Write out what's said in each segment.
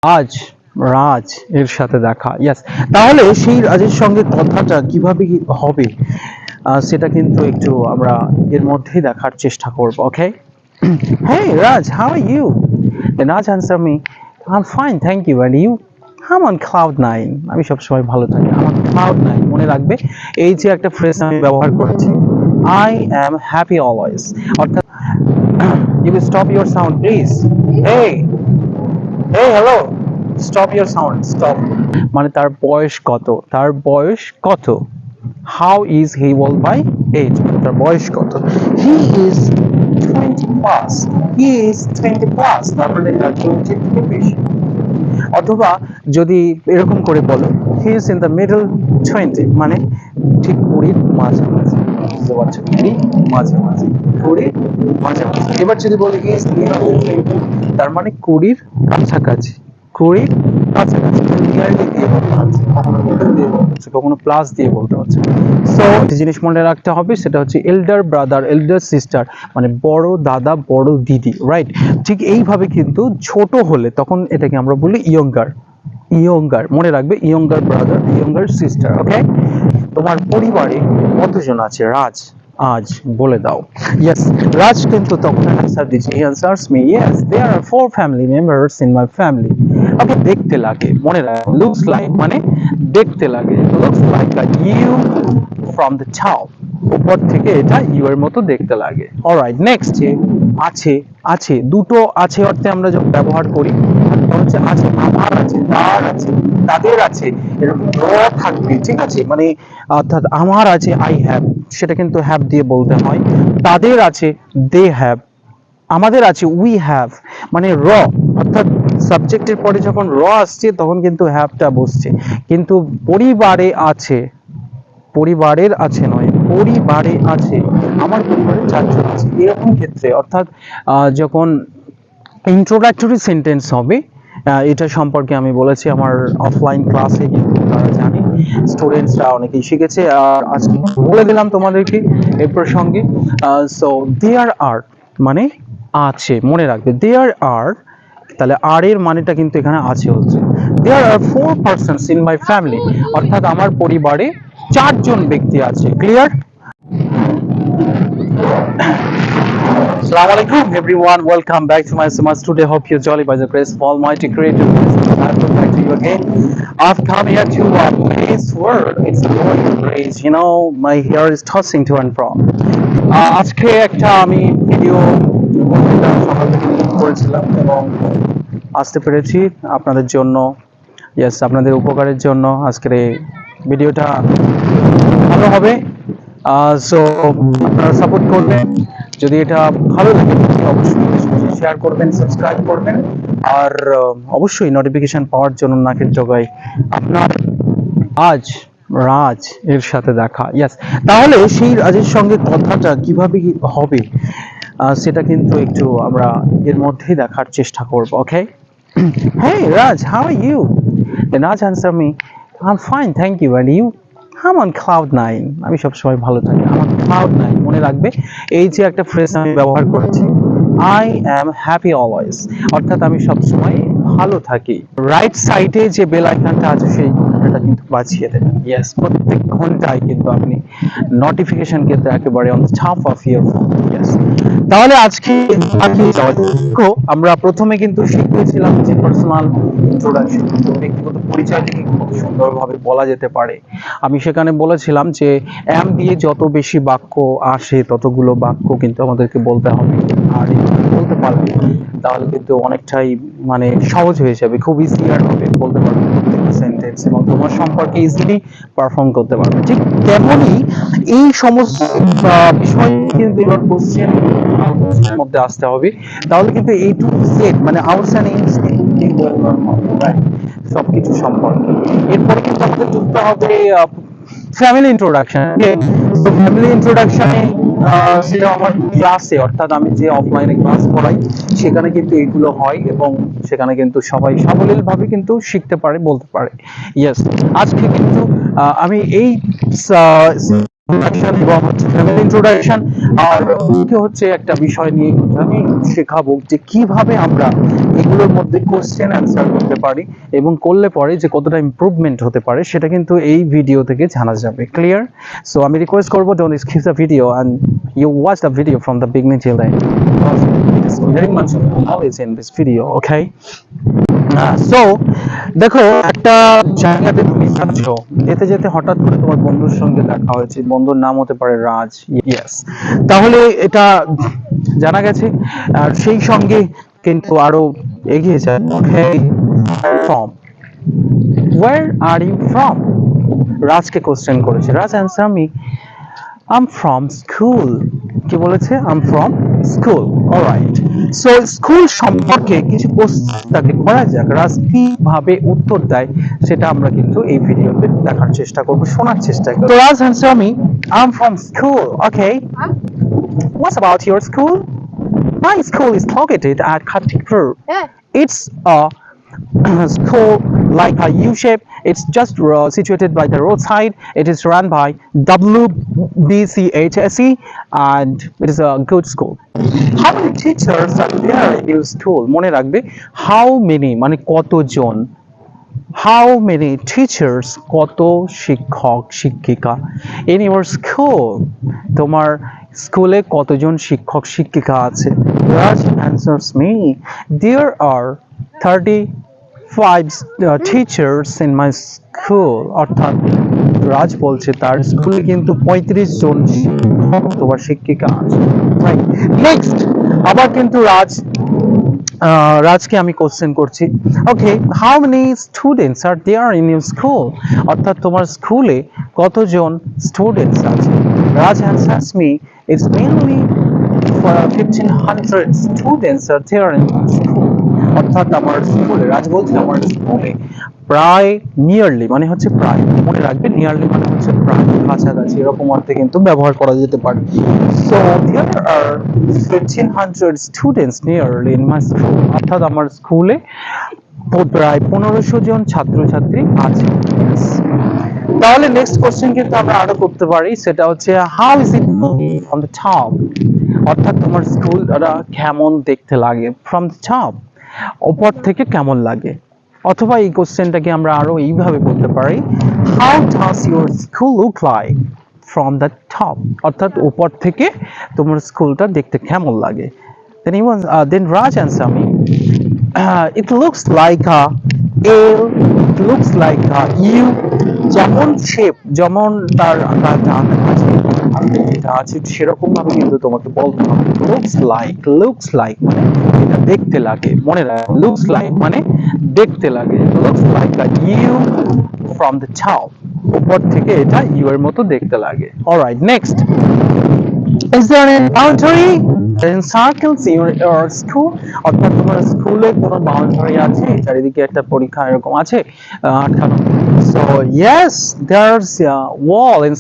আজ রাজ এর সাথে দেখা। ইয়েস, তাহলে সেই রাজের সঙ্গে কথাটা কিভাবে হবে সেটা কিন্তু একটু আমরা এর মধ্যেই দেখার চেষ্টা করব। ওকে, hey Raj, how are you? Then Raj answer me, I'm fine, thank you, and you? I'm on cloud 9. আমি সবসময় ভালো থাকি। আমার cloud 9 মনে রাখবে, এই যে একটা ফ্রেজ আমি ব্যবহার করেছি, I am happy always, অর্থাৎ you will stop your sound please. Hey, hello, stop your sound, stop. মানে তার বয়স কত, তার বয়স কত, how is he old by age, তার বয়স কত, he is 20 plus, he is 20 plus, তারপরে তার 20 থেকে বেশি। অথবা যদি এরকম করে বলো, he is in the middle 20, মানে ঠিক 20 মাঝামাঝি, বুঝতে পারছো, 20 মাঝামাঝি, 20 মাঝামাঝি। এবার যদি বলি he is near 20, তার মানে 20 কাছাকাছি, 20 কাছাকাছি, নিয়ারলি দিয়ে বলতে হচ্ছে, কখনো মিডল দিয়ে বলতে হচ্ছে, কখনো প্লাস দিয়ে বলতে হচ্ছে। সো একটা জিনিস মনে রাখতে হবে, সেটা হচ্ছে এল্ডার ব্রাদার, এল্ডার সিস্টার, মানে বড় দাদা, বড় দিদি, রাইট? ঠিক এইভাবে কিন্তু ছোট হলে তখন এটাকে আমরা বলি ইয়ঙ্গার, ইয়ঙ্গার, মনে রাখবে, ইয়ঙ্গার ব্রাদার, ইয়ঙ্গার সিস্টার। ওকে, তোমার পরিবারে কতজন আছে রাজ, আজ বলে দাও। ইয়েস, রাজ কিন্তু তখন অ্যান্সার দিচ্ছে, he answers me, yes there are 4 family members in my family. Okay, দেখতে লাগে, মনে রাখো, লুকস লাইক মানে দেখতে লাগে, looks like a U from the top, উপর থেকে এটা ইউ এর মতো দেখতে লাগে। অলরাইট, নেক্সট, আছে, আছে, দুটো আছে অর্থে আমরা যখন ব্যবহার করি, হচ্ছে আছে, আমার আছে, তার আছে, তাদের আছে, এরকম র থাকবে, ঠিক আছে? মানে অর্থাৎ আমার আছে আই হ্যাভ, সেটা কিন্তু হ্যাভ দিয়ে বলতে হয়। তাদের আছে দে হ্যাভ, আমাদের আছে উই হ্যাভ, মানে র, অর্থাৎ সাবজেক্টের পরে যখন র আসছে তখন কিন্তু হ্যাভটা বসছে। কিন্তু পরিবারে আছে, পরিবারের আছে নয়, পরিবারে আছে, আমার পরিবারে 4 জন আছে, এরকম ক্ষেত্রে অর্থাৎ যখন ইন্ট্রোডাক্টরি সেন্টেন্স হবে, এটা সম্পর্কে আমি বলেছি আমার অফলাইন ক্লাসে, কিন্তু তারা জানে, স্টুডেন্টসরা অনেকেই শিখেছে, আর আজকে বলে দিলাম তোমাদেরকে এই প্রসঙ্গে। সো দেয়ার আর মানে আছে, মনে রাখবে, দেয়ার আর, তাহলে আর এর মানেটা কিন্তু এখানে আছে হচ্ছে, there are 4 persons in my family, অর্থাৎ আমার পরিবারে 4 জন ব্যক্তি আছে। Clear? Assalamualaikum everyone, welcome back to my Sumas. Today hope you're jolly by the grace of Almighty Creator. Welcome back to you again. I've come here to a place where it's going to raise, you know, my hair is tossing to and from. আজকে একটা আমি video সকাল থেকে করেছিলাম এবং আসতে পেরেছি আপনাদের জন্য, ইয়েস, আপনাদের উপকারের জন্য আজকের এই ভিডিওটা ভালো হবে। সো আপনারা সাপোর্ট করবেন, যদি এটা ভালো লাগে অবশ্যই শেয়ার করবেন, সাবস্ক্রাইব করবেন, আর অবশ্যই নোটিফিকেশন পাওয়ার জন্য নাকের জোগায় আপনার আজ রাজ এর সাথে দেখা। ইয়েস, তাহলে সেই রাজের সঙ্গে কথাটা কিভাবে হবে সেটা কিন্তু একটু আমরা এর মধ্যেই দেখার চেষ্টা করব। ওকে, hey Raj, how are you? Then Raj answer me, I'm fine, thank you, and you? I'm on cloud 9. আমি সবসময় ভালো থাকি। আমার cloud 9 মনে রাখবে, এই যে একটা ফ্রেজ আমি ব্যবহার করেছি, I am happy always, অর্থাৎ আমি সবসময় ভালো থাকি। রাইট সাইডে যে বেল আইকনটা আছে সেই ঘন্টাটা কিন্তু বাজিয়ে দেবেন। ইয়েস, প্রত্যেক ঘন্টায় কিন্তু আপনি নোটিফিকেশন কিন্তু একেবারে on the top of your phone. Yes, তাহলে আজকে আমরা প্রথমে কিন্তু শিখেছিলাম যে পার্সোনাল ইন্ট্রোডাকশন, ব্যক্তিগত পরিচয় থেকে কত সুন্দরভাবে বলা যেতে পারে। আমি সেখানে বলেছিলাম যে এম দিয়ে যত বেশি বাক্য আসে ততগুলো বাক্য কিন্তু আমাদেরকে বলতে হবে, আর বলতে পারবে তাহলে কিন্তু অনেকটাই মানে সহজ হয়ে যাবে, খুব ইজিয়ার হবে, বলতে পারবে প্রত্যেকটা সেন্টেন্স এবং তোমার সম্পর্কে ইজিলি পারফর্ম করতে পারবে। ঠিক তেমনই এই সমস্ত বিষয় কিন্তু এবার কোশ্চেন মধ্যে আসতে হবে, তাহলে কিন্তু এই টু জেড মানে আউটস এন্ড ইনস সবকিছু সম্পর্কে। এরপরে কিন্তু আমাদের যুক্ত হবে ফ্যামিলি ইন্ট্রোডাকশন। ফ্যামিলি ইন্ট্রোডাকশনে সেটা আমার ক্লাসে, অর্থাৎ আমি যে অফলাইনে ক্লাস করাই সেখানে কিন্তু এইগুলো হয় এবং সেখানে কিন্তু সবাই সাবলীল ভাবে কিন্তু শিখতে পারে, বলতে পারে। ইয়েস, আজকে কিন্তু আমি এই ইন্ট্রোডাকশন এবং হচ্ছে ফ্যামিলি ইন্ট্রোডাকশন, আর কি হচ্ছে একটা বিষয় নিয়ে আমি শেখাবো যে কিভাবে আমরা এগুলোর মধ্যে কোশ্চেন অ্যান্সার করতে পারি এবং করলে পরে যে কতটা ইমপ্রুভমেন্ট হতে পারে সেটা কিন্তু এই ভিডিও থেকে জানা যাবে। ক্লিয়ার? সো আমি রিকোয়েস্ট করবো, don't skip the video and you watch the video from the beginning till the end because it is very much knowledge in this video, okay? So দেখো, একটা জায়গাতে তুমি যাচ্ছ, যেতে যেতে হঠাৎ করে তোমার বন্ধুর সঙ্গে দেখা হয়েছে, বন্ধুর নাম হতে পারে রাজ, ইয়েস, তাহলে এটা জানা গেছে। আর সেই সঙ্গে কিন্তু আরো এগিয়ে যায়, okay, from, where are you from? রাজকে কোশ্চেন করেছে, Raj answer me, I'm from school. কি বলেছে? I'm from school. Alright. So school সম্পর্কে কিছু কোশ্চেন তাকে করা যাক, রাজ কিভাবে উত্তর দেয় সেটা আমরা কিন্তু এই ভিডিওতে দেখার চেষ্টা করব, শোনার চেষ্টা করব। So Raj answer me, I'm from school. Okay. What about your school? My school is located at Khatipur. Yeah. It's a school like a U shape. It's just situated by the roadside. It is run by WBCHSE and it is a good school. How many teachers are there in your school? মনে রাখবে, how many মানে কতজন, how many teachers কত শিক্ষক শিক্ষিকা in your school? তোমার স্কুলে কতজন শিক্ষক শিক্ষিকা আছে? Raj answers me, there are 35 teachers in my school. অর্থাৎ রাজ বলছে তার স্কুলে কিন্তু 35 জন শিক্ষক অথবা শিক্ষিকা আছে। রাইট, নেক্সট আবার কিন্তু রাজকে আমি কোশ্চেন করছি, okay, how many students are there in your school? অর্থাৎ তোমার স্কুলে কতজন স্টুডেন্টস আছে? Raj answers me, it's mainly 1500 students are there in my school. অর্থাৎ আমার স্কুলে, রাজ বলছে আমার স্কুলে প্রায়, নিয়ারলি মানে হচ্ছে প্রায়, মনে রাখবে নিয়ারলি মানে হচ্ছে প্রায়, কাছাকাছি, এরকম অর্থে কিন্তু ব্যবহার করা যেতে পারে। So there are 1500 students nearly in my school. অর্থাৎ আমার স্কুলে প্রায় 1500 জন ছাত্রছাত্রী আছে। তাহলে নেক্সট কোশ্চেন কিন্তু আমরা আরো করতে পারি, সেটা হচ্ছে how is it from the top? অর্থাৎ তোমার স্কুলটা কেমন দেখতে লাগে? ফ্রম দ্য টপ, উপর থেকে কেমন লাগে? অথবা এই কোশ্চেনটাকে আমরা আরো এইভাবে করতে পারি, how does your school look like from the top? অর্থাৎ উপর থেকে তোমার স্কুলটা দেখতে কেমন লাগে? Then Raj answer me, it looks like a L, it looks like a U. যেমন শেপ, যেমন তার আকারটা আছে সেরকম ভাবে কিন্তু তোমাকে বলতে হবে। লুকস লাইক মানে এটা দেখতে লাগে, মনে রাখো, লুকস লাইক মানে দেখতে লাগে, looks like a U from the top, উপর থেকে এটা ইউ এর মতো দেখতে লাগে। Alright, next, is there any boundary in circles in your school? অর্থাৎ তোমার স্কুলে কোনো বাউন্ডারি আছে, চারিদিকে একটা পরীক্ষা এরকম আছে আটকানো? So yes, there's a wall in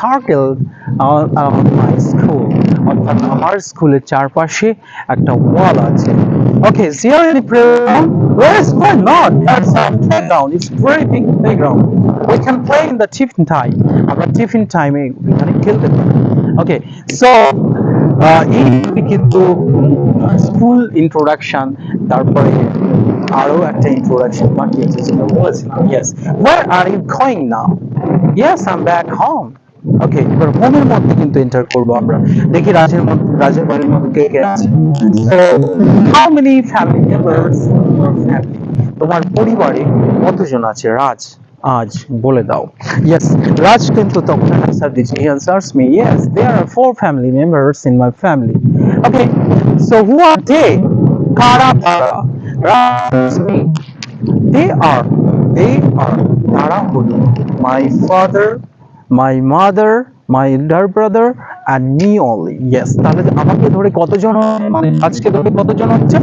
circle on my school. অর্থাৎ আমার স্কুলের চারপাশে একটা ওয়াল আছে। Okay, is there any playground? Yes, why not? There's a playground. It's very big playground. We can play in the tiffin time. আমরা tiffin টাইমে এখানে খেলতে পারি। ওকে, সো এই কিন্তু স্কুল ইন্ট্রোডাকশন, তারপরে আরো একটা ইন্ট্রোডাকশন বাকি আছে যেটা বলেছিলাম। Yes, where are you going now? Yes, I am back home. Okay, এবার হোমের মধ্যে কিন্তু এন্টার করব আমরা। দেখি রাজের বাড়ির মধ্যে কে কে আছে। So how many family members in your family? তোমার পরিবারে কতজন আছে? রাজ, আজ বলে দাও। ইয়েস, রাজ কিন্তু তখন আনসার দিচ্ছে, he answers me, yes, there are 4 family members in my family. Okay, so who are they? কারা তারা? রাজ মি, দে আর তারা হলো my father, my mother, my elder brother and me only. Yes, তাহলে আমাকে ধরে কতজন, মানে আজকে ধরে কতজন হচ্ছে?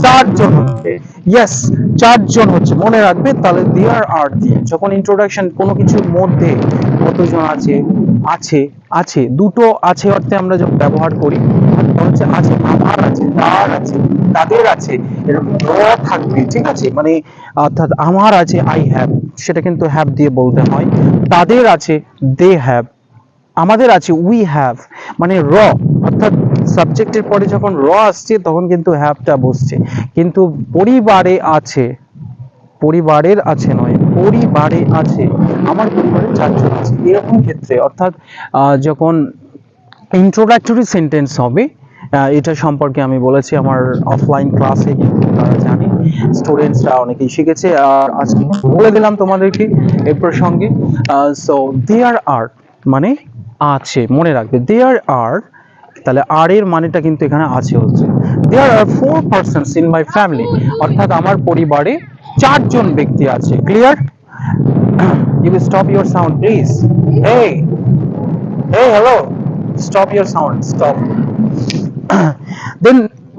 4 জন হচ্ছে। Yes, 4 জন হচ্ছে, মনে রাখবে। তাহলে there are দিয়ে যখন ইন্ট্রোডাকশন কোনো কিছুর মধ্যে কতজন আছে, আছে দুটো আছে অর্থে আমরা যখন ব্যবহার করি, হচ্ছে আছে, আমার আছে, তার আছে, তাদের আছে, এরকম থাকবে, ঠিক আছে? মানে অর্থাৎ আমার আছে আই হ্যাভ, সেটা কিন্তু হ্যাভ দিয়ে বলতে হয়। তাদের আছে দে হ্যাভ, আমাদের আছে উই হ্যাভ, মানে র, অর্থাৎ সাবজেক্টের পরে যখন র আসছে তখন কিন্তু হ্যাভটা বসছে। কিন্তু পরিবারে আছে, পরিবারের আছে নয়, পরিবারে আছে, আমার পরিবারে চারজন আছে, এরকম ক্ষেত্রে অর্থাৎ যখন ইন্ট্রোডাক্টরি সেন্টেন্স হবে, এটা সম্পর্কে আমি বলেছি আমার অফলাইন ক্লাসে, কিন্তু তারা জানে, স্টুডেন্টসরা অনেকেই শিখেছে, আর আজকে বলে দিলাম তোমাদেরকে এই প্রসঙ্গে। সো দেয়ার আর মানে আছে, মনে রাখবে দেয়ার আর, তাহলে আর এর মানেটা কিন্তু এখানে আছে হচ্ছে there are 4 persons in my family, অর্থাৎ আমার পরিবারে চারজন ব্যক্তি আছে। Clear? You stop your sound please. এই Hey, hello. Stop your sound. Stop. Then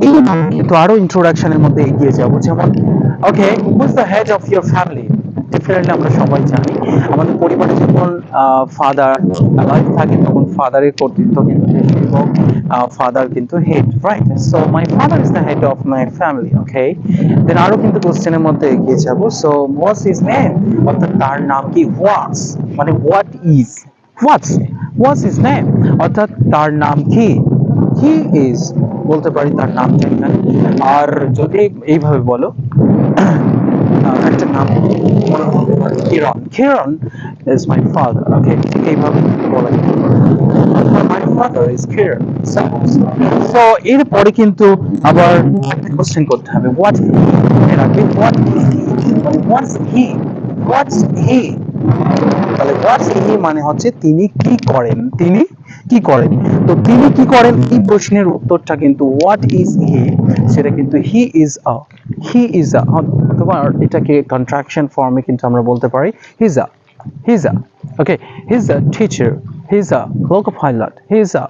এইভাবে কিন্তু আরো ইন্ট্রোডাকশনের মধ্যে এগিয়ে যাবো, যেমন okay, who is the head of your family? Definitely আমরা সবাই জানি আমাদের পরিবারে যখন ফাদার লাইফ থাকে তখন ফাদারের কর্তৃত্ব কিন্তু বেশি, এবং ফাদার কিন্তু head, right? So my father is the head of my family. Okay, then আরো কিন্তু কোশ্চেনের মধ্যে এগিয়ে যাবো। সো হোয়াটস হিজ নেম, অর্থাৎ তার নাম কি? হোয়াটস মানে what is, what's what's his name, অর্থাৎ তার নাম কি? হি ইজ বলতে পারি তার নামটা এখানে। আর যদি এইভাবে বলো একটা নাম মনে হতে পারে কিরণ, কিরণ ইজ মাই ফাদার। ওকে, ঠিক এইভাবে বলা যেতে পারে, মাই ফাদার ইজ কিরণ। সো এরপরে কিন্তু আবার একটা কোশ্চেন করতে হবে, হোয়াট হি, মনে রাখবে হোয়াট ইজ হি, মানে হোয়াটস হি, হোয়াটস হি, তাহলে হোয়াটস হি মানে হচ্ছে তিনি কি করেন, তিনি কি করেন। তো তিনি কি করেন এই প্রশ্নের উত্তরটা কিন্তু হোয়াট ইজ হি, সেটা কিন্তু হি ইজ আ, হি ইজ আ, অথবা এটাকে কন্ট্রাকশন ফর্মে কিন্তু আমরা বলতে পারি his a, his a. Okay, his a teacher, his a loco pilot, his a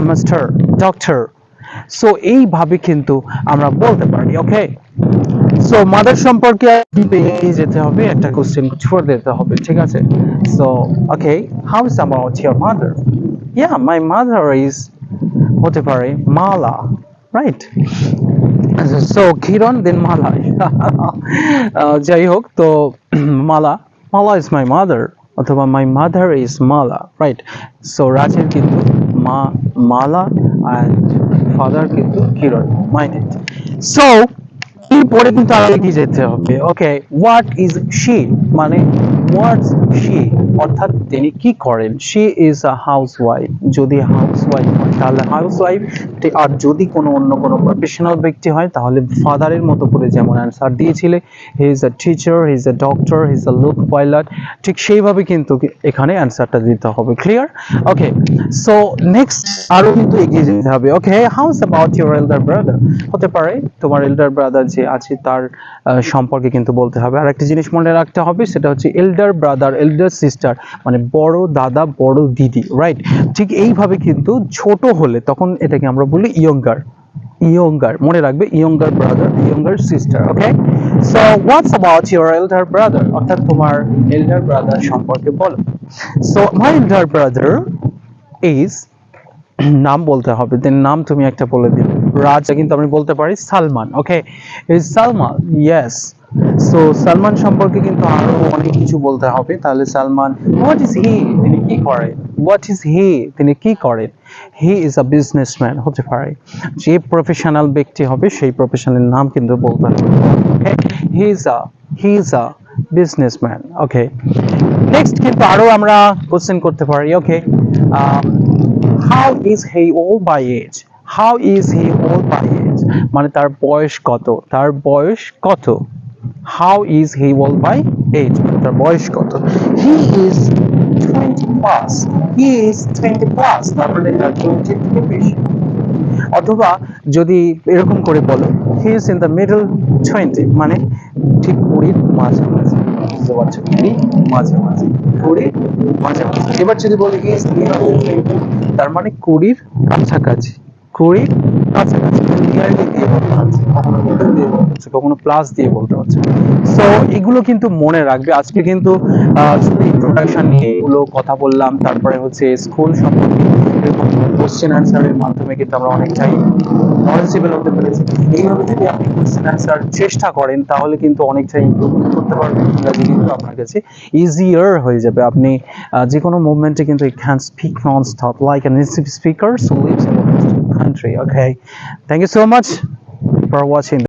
master, doctor. So এইভাবে কিন্তু আমরা বলতে পারি। ওকে, সো মাদার সম্পর্কে এগিয়ে যেতে হবে, একটা কোশ্চেন ছুড়ে দিতে হবে, ঠিক আছে? So okay, how is about your mother? Yeah, my mother is হতে পারে মালা, রাইট? সো কিরণ দেন মালা। যাই হোক, তো মালা, মালা ইজ মাই মাদার, অথবা my mother is Mala, right? So রাজের কিন্তু মা মালা অ্যান্ড ফাদার কিন্তু কিরণ, মাইন্ড ইট। সো এরপরে কিন্তু আরো এগিয়ে যেতে হবে। ওকে, হোয়াট ইজ শি, মানে হোয়াটস শি, অর্থাৎ তিনি কি করেন। শি ইজ আ হাউসওয়াইফ, যদি হাউসওয়াইফ হয় তাহলে হাউসওয়াইফ, আর যদি কোনো অন্য কোনো প্রফেশনাল ব্যক্তি হয় তাহলে ফাদারের মতো করে যেমন অ্যান্সার দিয়েছিলে, হি is a teacher, he is a doctor, he is a look pilot, ঠিক সেইভাবে কিন্তু এখানে অ্যান্সারটা দিতে হবে। ক্লিয়ার? ওকে, সো নেক্সট আরো কিন্তু এগিয়ে যেতে হবে। Okay, how is about your elder brother, হতে পারে তোমার এল্ডার ব্রাদার যে আছে তার সম্পর্কে কিন্তু বলতে হবে। আর একটা জিনিস মনে রাখতে হবে, সেটা হচ্ছে এল্ডার ব্রাদার, এল্ডার সিস্টার মানে বড় দাদা, বড় দিদি, রাইট? ঠিক এইভাবে কিন্তু ছোট হলে তখন এটাকে আমরা বলি ইয়ঙ্গার, ইয়ঙ্গার, মনে রাখবে younger brother, younger sister. Okay, so what's about your elder brother, অর্থাৎ তোমার এল্ডার ব্রাদার সম্পর্কে বলো। So my elder brother is, নাম বলতে হবে, দেন নাম তুমি একটা বলে দিবে। রাজা কিন্তু আমি বলতে পারি Salman. Okay, is Salman, yes. So Salman সম্পর্কে কিন্তু আরো অনেক কিছু বলতে হবে, তাহলে সালমান, হোয়াট ইজ হি, তিনি কি করেন, হোয়াট ইজ হি, তিনি কি করেন। হি ইজ আ বিজনেসম্যান, হতে পারে যে প্রফেশনাল ব্যক্তি হবে সেই প্রফেশনের নাম কিন্তু বলতে হবে। Okay, he is a businessman. Okay, next কিন্তু আরো আমরা কোশ্চেন করতে পারি। Okay, how is he old by age, how is he old by age মানে তার বয়স কত, তার বয়স কত। How is he old by age, তার বয়স কত। He is 20 plus, he is 20 plus, তারপরে তার 20 থেকে বেশি। অথবা যদি এরকম করে বলো, he is in the middle 20 মানে ঠিক 20-র মাঝামাঝি, বুঝতে পারছো? 20 মাঝামাঝি, 20 মাঝামাঝি। এবার যদি বলি হি ইজ নিয়ার 20 তার মানে 20-র কাছাকাছি, 20-র কাছাকাছি, নিয়ারলি দিয়ে বলতে হচ্ছে, কখনো মিডল দিয়ে বলতে হচ্ছে, কখনো প্লাস দিয়ে বলতে হচ্ছে। সো এগুলো কিন্তু মনে রাখবে। আজকে কিন্তু শুধু ইন্ট্রোডাকশন নিয়ে এগুলো কথা বললাম, তারপরে হচ্ছে স্কুল সম্পর্কে এরকম কোশ্চেন অ্যান্সারের মাধ্যমে কিন্তু আমরা অনেকটাই নলেজেবল হতে পেরেছি। এইভাবে যদি আপনি কোশ্চেন অ্যান্সার চেষ্টা করেন তাহলে কিন্তু অনেকটাই ইমপ্রুভমেন্ট করতে পারবেন, ইংরাজি কিন্তু আপনার কাছে ইজিয়ার হয়ে যাবে। আপনি যে কোনো মুভমেন্টে কিন্তু can speak non stop like an native speaker so lives in the country. Okay, thank you so much for watching.